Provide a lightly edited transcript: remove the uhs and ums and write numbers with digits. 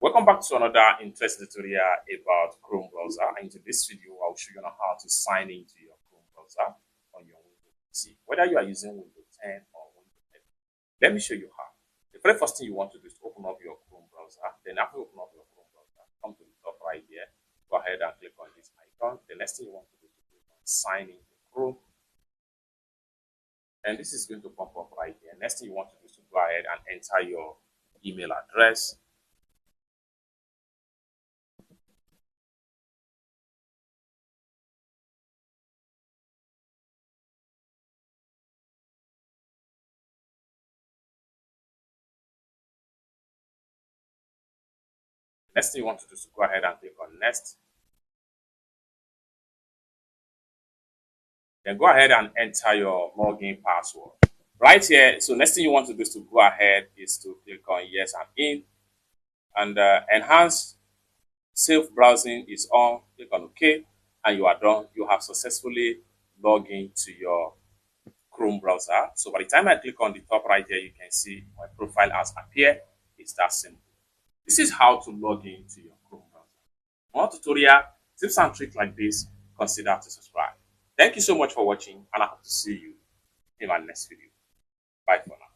Welcome back to another interesting tutorial about Chrome browser. And in this video, I'll show you how to sign into your Chrome browser on your Windows PC, whether you are using Windows 10 or Windows 11. Let me show you how. The very first thing you want to do is to open up your Chrome browser. Then after you open up your Chrome browser, come to the top right here, go ahead and click on this icon. The next thing you want to do is to click on sign into Chrome. And this is going to pop up right here. Next thing you want to do is to go ahead and enter your email address. Next thing you want to do is to go ahead and click on next. Then go ahead and enter your login password. Right here, so next thing you want to do is to go ahead is to click on yes, I'm in. And enhance safe browsing is on. Click on OK. And you are done. You have successfully logged into your Chrome browser. So by the time I click on the top right here, you can see my profile has appeared. It's that simple. This is how to log into your Chrome browser. For more tutorial, tips and tricks like this, consider to subscribe. Thank you so much for watching, and I hope to see you in my next video. Bye for now.